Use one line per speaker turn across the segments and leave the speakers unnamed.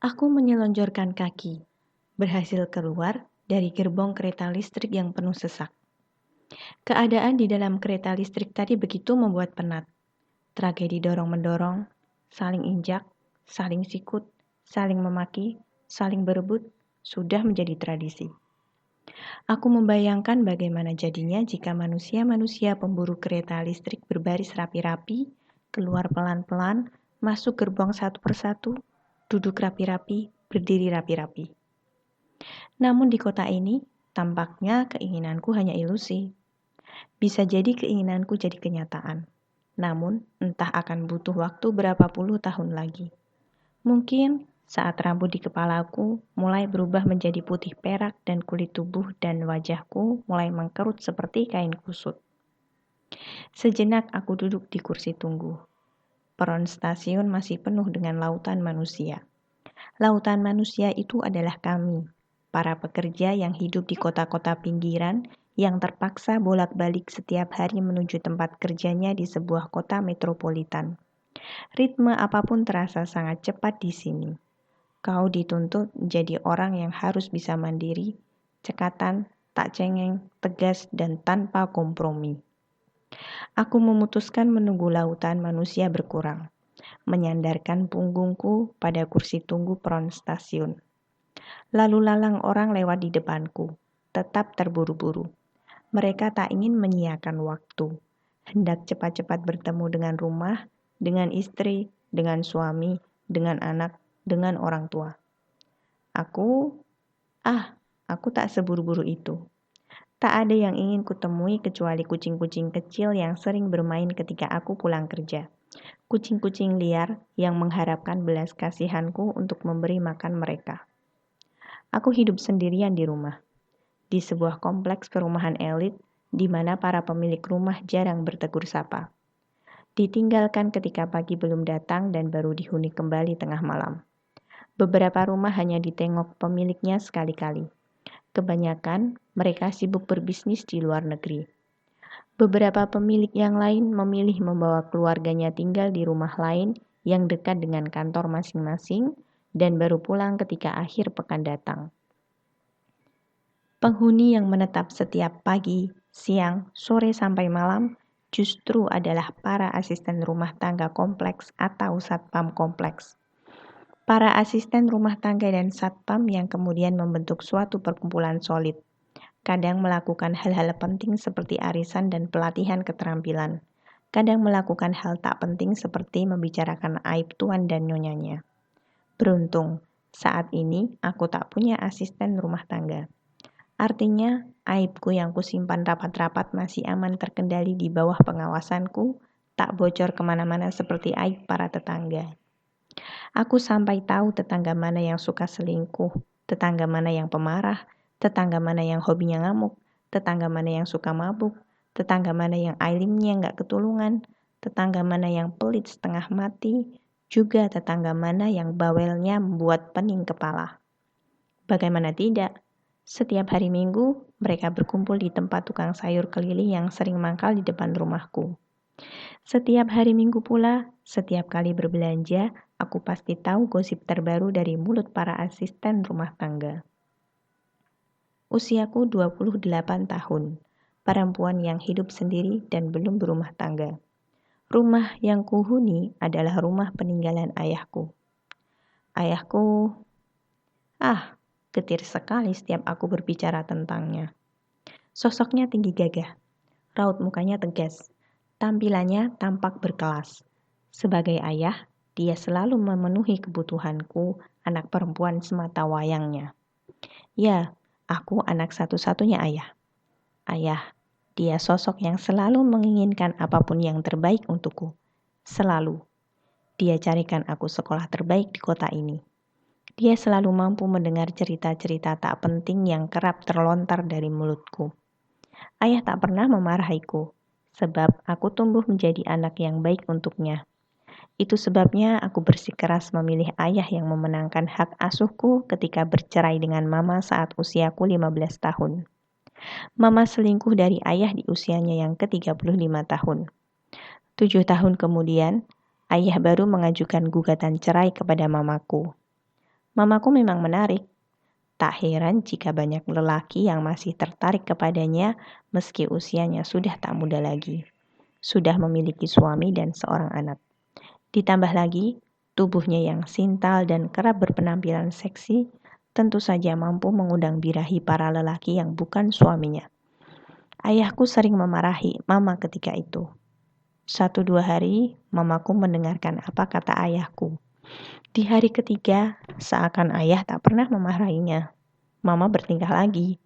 Aku menyelonjorkan kaki, berhasil keluar dari gerbong kereta listrik yang penuh sesak. Keadaan di dalam kereta listrik tadi begitu membuat penat. Tragedi dorong-mendorong, saling injak, saling sikut, saling memaki, saling berebut, sudah menjadi tradisi. Aku membayangkan bagaimana jadinya jika manusia-manusia pemburu kereta listrik berbaris rapi-rapi, keluar pelan-pelan, masuk gerbong satu persatu, duduk rapi-rapi, berdiri rapi-rapi. Namun di kota ini, tampaknya keinginanku hanya ilusi. Bisa jadi keinginanku jadi kenyataan. Namun, entah akan butuh waktu berapa puluh tahun lagi. Mungkin saat rambut di kepalaku mulai berubah menjadi putih perak dan kulit tubuh dan wajahku mulai mengkerut seperti kain kusut. Sejenak aku duduk di kursi tunggu. Peron stasiun masih penuh dengan lautan manusia. Lautan manusia itu adalah kami, para pekerja yang hidup di kota-kota pinggiran yang terpaksa bolak-balik setiap hari menuju tempat kerjanya di sebuah kota metropolitan. Ritme apapun terasa sangat cepat di sini. Kau dituntut menjadi orang yang harus bisa mandiri, cekatan, tak cengeng, tegas, dan tanpa kompromi. Aku memutuskan menunggu lautan manusia berkurang, menyandarkan punggungku pada kursi tunggu peron stasiun. Lalu lalang orang lewat di depanku, tetap terburu-buru. Mereka tak ingin menyiakan waktu, hendak cepat-cepat bertemu dengan rumah, dengan istri, dengan suami, dengan anak, dengan orang tua. Aku tak seburu-buru itu. Tak ada yang ingin kutemui kecuali kucing-kucing kecil yang sering bermain ketika aku pulang kerja. Kucing-kucing liar yang mengharapkan belas kasihanku untuk memberi makan mereka. Aku hidup sendirian di rumah, di sebuah kompleks perumahan elit di mana para pemilik rumah jarang bertegur sapa. Ditinggalkan ketika pagi belum datang dan baru dihuni kembali tengah malam. Beberapa rumah hanya ditengok pemiliknya sekali-kali. Kebanyakan mereka sibuk berbisnis di luar negeri. Beberapa pemilik yang lain memilih membawa keluarganya tinggal di rumah lain yang dekat dengan kantor masing-masing dan baru pulang ketika akhir pekan datang. Penghuni yang menetap setiap pagi, siang, sore sampai malam justru adalah para asisten rumah tangga kompleks atau satpam kompleks. Para asisten rumah tangga dan satpam yang kemudian membentuk suatu perkumpulan solid. Kadang melakukan hal-hal penting seperti arisan dan pelatihan keterampilan. Kadang melakukan hal tak penting seperti membicarakan aib tuan dan nyonyanya. Beruntung, saat ini aku tak punya asisten rumah tangga. Artinya, aibku yang kusimpan rapat-rapat masih aman terkendali di bawah pengawasanku, tak bocor kemana-mana seperti aib para tetangga. Aku sampai tahu tetangga mana yang suka selingkuh, tetangga mana yang pemarah, tetangga mana yang hobinya ngamuk, tetangga mana yang suka mabuk, tetangga mana yang alimnya nggak ketulungan, tetangga mana yang pelit setengah mati, juga tetangga mana yang bawelnya membuat pening kepala. Bagaimana tidak? Setiap hari Minggu, mereka berkumpul di tempat tukang sayur keliling yang sering mangkal di depan rumahku. Setiap hari Minggu pula, setiap kali berbelanja, aku pasti tahu gosip terbaru dari mulut para asisten rumah tangga. Usiaku 28 tahun, perempuan yang hidup sendiri dan belum berumah tangga. Rumah yang kuhuni adalah rumah peninggalan ayahku. Ayahku, getir sekali setiap aku berbicara tentangnya. Sosoknya tinggi gagah, raut mukanya tegas, tampilannya tampak berkelas. Sebagai ayah, dia selalu memenuhi kebutuhanku, anak perempuan semata wayangnya. Ya, aku anak satu-satunya ayah. Ayah, dia sosok yang selalu menginginkan apapun yang terbaik untukku. Selalu. Dia carikan aku sekolah terbaik di kota ini. Dia selalu mampu mendengar cerita-cerita tak penting yang kerap terlontar dari mulutku. Ayah tak pernah memarahiku, sebab aku tumbuh menjadi anak yang baik untuknya. Itu sebabnya aku bersikeras memilih ayah yang memenangkan hak asuhku ketika bercerai dengan mama saat usiaku 15 tahun. Mama selingkuh dari ayah di usianya yang ke-35 tahun. 7 tahun kemudian, ayah baru mengajukan gugatan cerai kepada mamaku. Mamaku memang menarik. Tak heran jika banyak lelaki yang masih tertarik kepadanya meski usianya sudah tak muda lagi. Sudah memiliki suami dan seorang anak. Ditambah lagi, tubuhnya yang sintal dan kerap berpenampilan seksi tentu saja mampu mengundang birahi para lelaki yang bukan suaminya. Ayahku sering memarahi mama ketika itu. 1-2 hari, mamaku mendengarkan apa kata ayahku. Di hari ketiga, seakan ayah tak pernah memarahinya. Mama bertingkah lagi.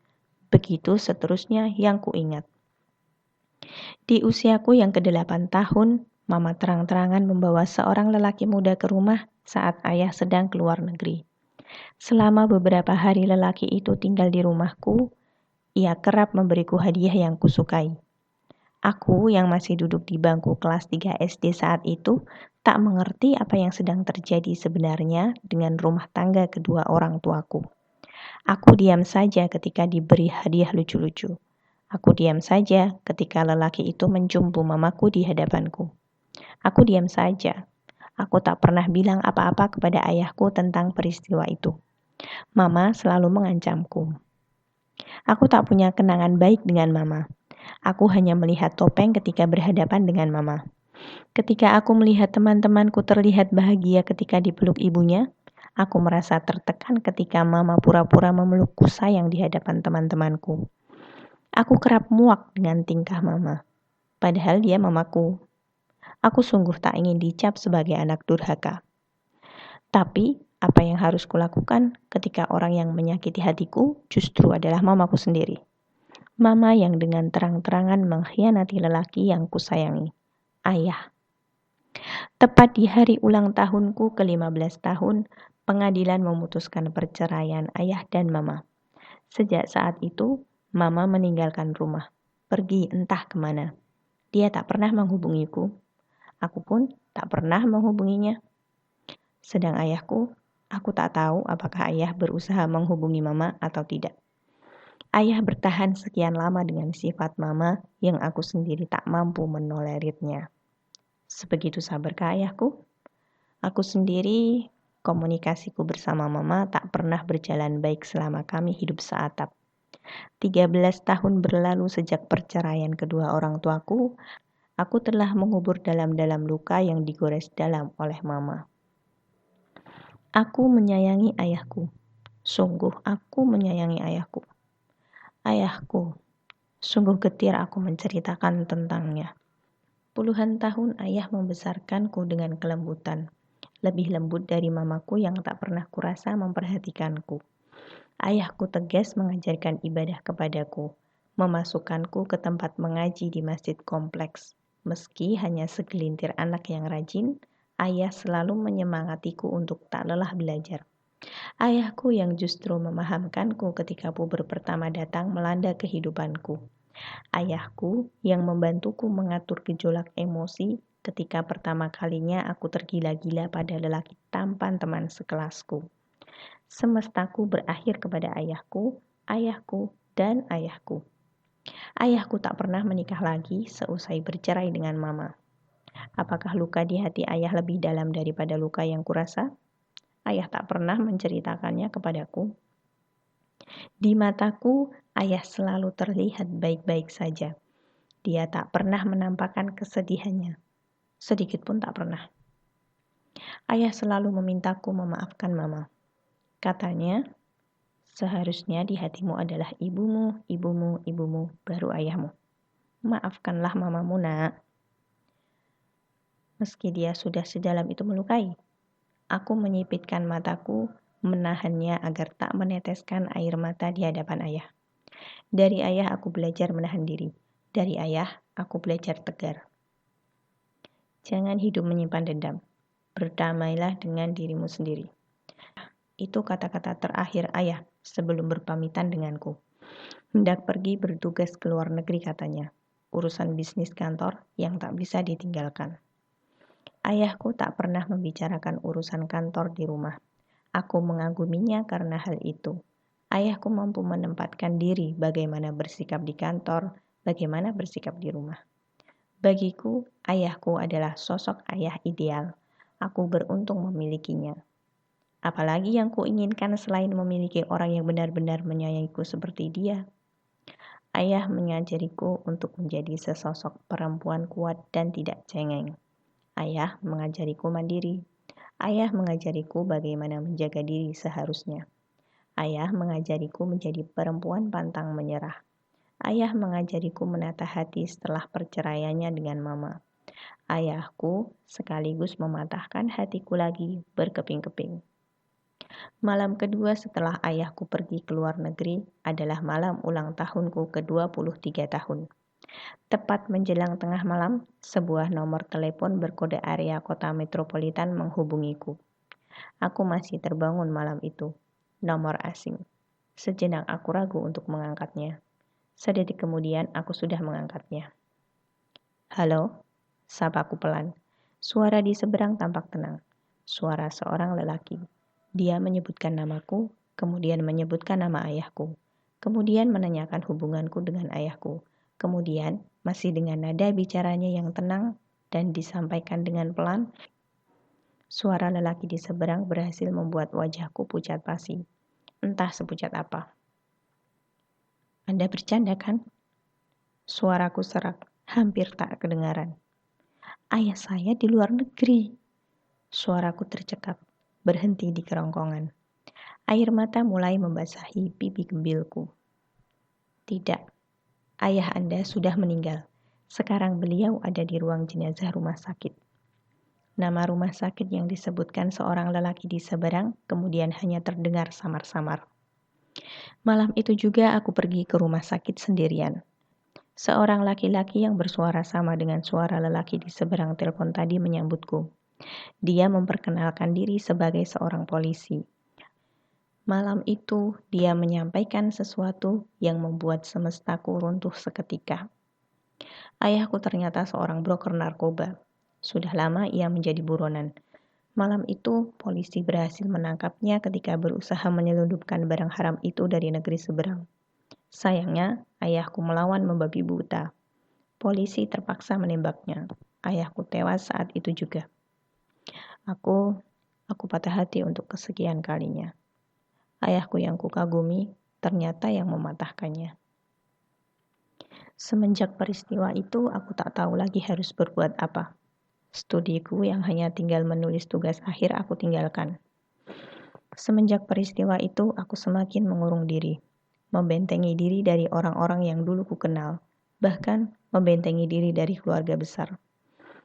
Begitu seterusnya yang kuingat. Di usiaku yang ke-8 tahun, mama terang-terangan membawa seorang lelaki muda ke rumah saat ayah sedang keluar negeri. Selama beberapa hari lelaki itu tinggal di rumahku, ia kerap memberiku hadiah yang kusukai. Aku yang masih duduk di bangku kelas 3 SD saat itu tak mengerti apa yang sedang terjadi sebenarnya dengan rumah tangga kedua orang tuaku. Aku diam saja ketika diberi hadiah lucu-lucu. Aku diam saja ketika lelaki itu mencumbu mamaku di hadapanku. Aku diam saja. Aku tak pernah bilang apa-apa kepada ayahku tentang peristiwa itu. Mama selalu mengancamku. Aku tak punya kenangan baik dengan mama. Aku hanya melihat topeng ketika berhadapan dengan mama. Ketika aku melihat teman-temanku terlihat bahagia ketika dipeluk ibunya, aku merasa tertekan ketika mama pura-pura memelukku sayang di hadapan teman-temanku. Aku kerap muak dengan tingkah mama, padahal dia mamaku. Aku sungguh tak ingin dicap sebagai anak durhaka. Tapi, apa yang harus kulakukan ketika orang yang menyakiti hatiku justru adalah mamaku sendiri. Mama yang dengan terang-terangan mengkhianati lelaki yang kusayangi, ayah. Tepat di hari ulang tahunku ke-15 tahun, pengadilan memutuskan perceraian ayah dan mama. Sejak saat itu, mama meninggalkan rumah, pergi entah kemana. Dia tak pernah menghubungiku, aku pun tak pernah menghubunginya. Sedang ayahku, aku tak tahu apakah ayah berusaha menghubungi mama atau tidak. Ayah bertahan sekian lama dengan sifat mama yang aku sendiri tak mampu menolerirnya. Sebegitu sabarkah ayahku? Aku sendiri, komunikasiku bersama mama tak pernah berjalan baik selama kami hidup seatap. 13 tahun berlalu sejak perceraian kedua orang tuaku, aku telah mengubur dalam-dalam luka yang digores dalam oleh mama. Aku menyayangi ayahku. Sungguh aku menyayangi ayahku. Ayahku, sungguh getir aku menceritakan tentangnya. Puluhan tahun ayah membesarkanku dengan kelembutan. Lebih lembut dari mamaku yang tak pernah kurasa memperhatikanku. Ayahku tegas mengajarkan ibadah kepadaku, memasukkanku ke tempat mengaji di masjid kompleks. Meski hanya segelintir anak yang rajin, ayah selalu menyemangatiku untuk tak lelah belajar. Ayahku yang justru memahamkanku ketika puber pertama datang melanda kehidupanku. Ayahku yang membantuku mengatur gejolak emosi ketika pertama kalinya aku tergila-gila pada lelaki tampan teman sekelasku. Semestaku berakhir kepada ayahku, ayahku, dan ayahku. Ayahku tak pernah menikah lagi seusai bercerai dengan mama. Apakah luka di hati ayah lebih dalam daripada luka yang kurasa? Ayah tak pernah menceritakannya kepadaku. Di mataku, ayah selalu terlihat baik-baik saja. Dia tak pernah menampakkan kesedihannya. Sedikit pun tak pernah. Ayah selalu memintaku memaafkan mama. Katanya, seharusnya di hatimu adalah ibumu, ibumu, ibumu, baru ayahmu. Maafkanlah mamamu, nak. Meski dia sudah sedalam itu melukai. Aku menyipitkan mataku, menahannya agar tak meneteskan air mata di hadapan ayah. Dari ayah aku belajar menahan diri. Dari ayah aku belajar tegar. Jangan hidup menyimpan dendam. Berdamailah dengan dirimu sendiri. Itu kata-kata terakhir ayah sebelum berpamitan denganku. Hendak pergi bertugas ke luar negeri katanya. Urusan bisnis kantor yang tak bisa ditinggalkan. Ayahku tak pernah membicarakan urusan kantor di rumah. Aku mengaguminya karena hal itu. Ayahku mampu menempatkan diri bagaimana bersikap di kantor, bagaimana bersikap di rumah. Bagiku, ayahku adalah sosok ayah ideal. Aku beruntung memilikinya. Apalagi yang kuinginkan selain memiliki orang yang benar-benar menyayangiku seperti dia. Ayah mengajariku untuk menjadi sesosok perempuan kuat dan tidak cengeng. Ayah mengajariku mandiri. Ayah mengajariku bagaimana menjaga diri seharusnya. Ayah mengajariku menjadi perempuan pantang menyerah. Ayah mengajariku menata hati setelah perceraiannya dengan mama. Ayahku sekaligus mematahkan hatiku lagi berkeping-keping. Malam kedua setelah ayahku pergi ke luar negeri adalah malam ulang tahunku ke-23 tahun. Tepat menjelang tengah malam, sebuah nomor telepon berkode area kota metropolitan menghubungiku. Aku masih terbangun malam itu. Nomor asing. Sejenak aku ragu untuk mengangkatnya. Sedetik kemudian aku sudah mengangkatnya. Halo, sapaku pelan. Suara di seberang tampak tenang. Suara seorang lelaki. Dia menyebutkan namaku, kemudian menyebutkan nama ayahku, kemudian menanyakan hubunganku dengan ayahku, kemudian masih dengan nada bicaranya yang tenang dan disampaikan dengan pelan. Suara lelaki di seberang berhasil membuat wajahku pucat pasi. Entah sepucat apa. Anda bercanda kan? Suaraku serak, hampir tak kedengaran. Ayah saya di luar negeri. Suaraku tercekap, berhenti di kerongkongan. Air mata mulai membasahi pipi gembilku. Tidak, ayah Anda sudah meninggal. Sekarang beliau ada di ruang jenazah rumah sakit. Nama rumah sakit yang disebutkan seorang lelaki di seberang kemudian hanya terdengar samar-samar. Malam itu juga aku pergi ke rumah sakit sendirian. Seorang laki-laki yang bersuara sama dengan suara lelaki di seberang telepon tadi menyambutku. Dia memperkenalkan diri sebagai seorang polisi. Malam itu, dia menyampaikan sesuatu yang membuat semestaku runtuh seketika. Ayahku ternyata seorang broker narkoba. Sudah lama ia menjadi buronan. Malam itu, polisi berhasil menangkapnya ketika berusaha menyelundupkan barang haram itu dari negeri seberang. Sayangnya, ayahku melawan membabi buta. Polisi terpaksa menembaknya. Ayahku tewas saat itu juga. Aku patah hati untuk kesekian kalinya. Ayahku yang kukagumi ternyata yang mematahkannya. Semenjak peristiwa itu, aku tak tahu lagi harus berbuat apa. Studiku yang hanya tinggal menulis tugas akhir aku tinggalkan. Semenjak peristiwa itu, aku semakin mengurung diri, membentengi diri dari orang-orang yang dulu kukenal, bahkan membentengi diri dari keluarga besar.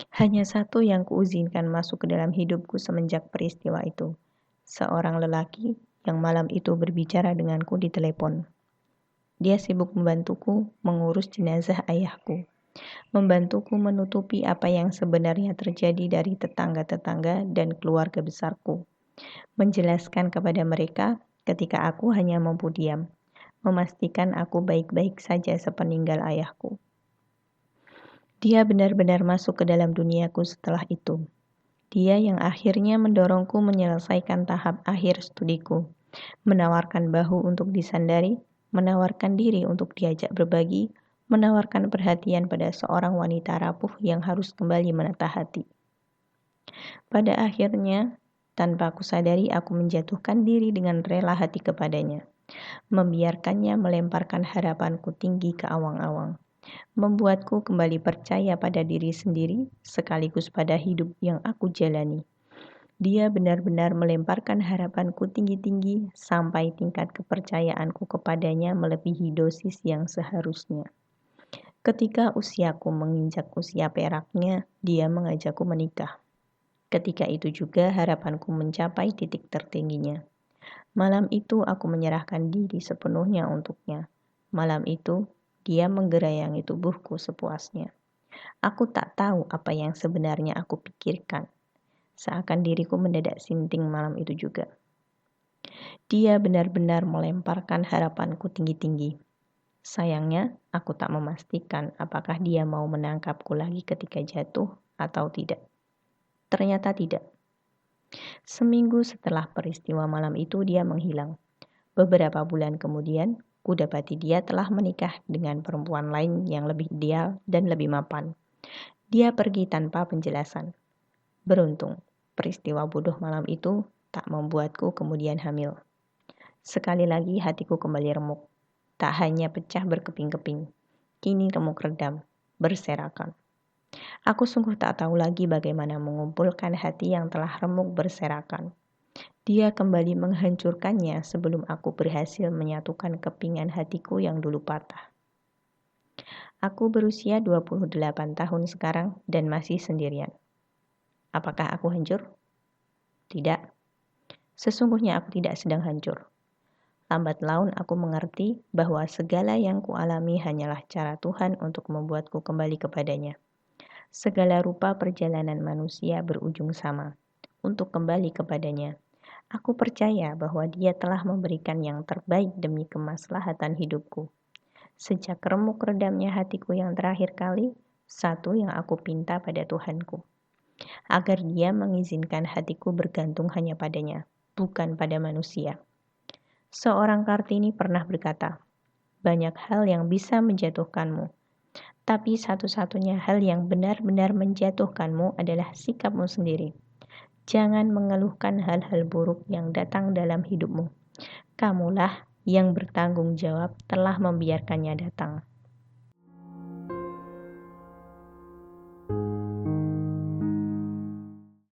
Hanya satu yang kuizinkan masuk ke dalam hidupku semenjak peristiwa itu. Seorang lelaki yang malam itu berbicara denganku di telepon. Dia sibuk membantuku mengurus jenazah ayahku. Membantuku menutupi apa yang sebenarnya terjadi dari tetangga-tetangga dan keluarga besarku. Menjelaskan kepada mereka ketika aku hanya mampu diam. Memastikan aku baik-baik saja sepeninggal ayahku. Dia benar-benar masuk ke dalam duniaku setelah itu. Dia yang akhirnya mendorongku menyelesaikan tahap akhir studiku, menawarkan bahu untuk disandari, menawarkan diri untuk diajak berbagi, menawarkan perhatian pada seorang wanita rapuh yang harus kembali menata hati. Pada akhirnya, tanpa aku sadari aku menjatuhkan diri dengan rela hati kepadanya, membiarkannya melemparkan harapanku tinggi ke awang-awang. Membuatku kembali percaya pada diri sendiri sekaligus pada hidup yang aku jalani. Dia benar-benar melemparkan harapanku tinggi-tinggi sampai tingkat kepercayaanku kepadanya melebihi dosis yang seharusnya. Ketika usiaku menginjak usia peraknya, dia mengajakku menikah. Ketika itu juga harapanku mencapai titik tertingginya. Malam itu aku menyerahkan diri sepenuhnya untuknya. Malam itu, dia menggerayangi tubuhku sepuasnya. Aku tak tahu apa yang sebenarnya aku pikirkan. Seakan diriku mendadak sinting malam itu juga. Dia benar-benar melemparkan harapanku tinggi-tinggi. Sayangnya, aku tak memastikan apakah dia mau menangkapku lagi ketika jatuh atau tidak. Ternyata tidak. Seminggu setelah peristiwa malam itu dia menghilang. Beberapa bulan kemudian, kudapati dia telah menikah dengan perempuan lain yang lebih ideal dan lebih mapan. Dia pergi tanpa penjelasan. Beruntung, peristiwa bodoh malam itu tak membuatku kemudian hamil. Sekali lagi hatiku kembali remuk. Tak hanya pecah berkeping-keping, kini remuk redam, berserakan. Aku sungguh tak tahu lagi bagaimana mengumpulkan hati yang telah remuk berserakan. Dia kembali menghancurkannya sebelum aku berhasil menyatukan kepingan hatiku yang dulu patah. Aku berusia 28 tahun sekarang dan masih sendirian. Apakah aku hancur? Tidak. Sesungguhnya aku tidak sedang hancur. Lambat laun aku mengerti bahwa segala yang kualami hanyalah cara Tuhan untuk membuatku kembali kepadanya. Segala rupa perjalanan manusia berujung sama, untuk kembali kepadanya. Aku percaya bahwa Dia telah memberikan yang terbaik demi kemaslahatan hidupku. Sejak remuk redamnya hatiku yang terakhir kali, satu yang aku pinta pada Tuhanku, agar Dia mengizinkan hatiku bergantung hanya padanya, bukan pada manusia. Seorang Kartini pernah berkata, banyak hal yang bisa menjatuhkanmu, tapi satu-satunya hal yang benar-benar menjatuhkanmu adalah sikapmu sendiri. Jangan mengeluhkan hal-hal buruk yang datang dalam hidupmu. Kamulah yang bertanggung jawab telah membiarkannya datang.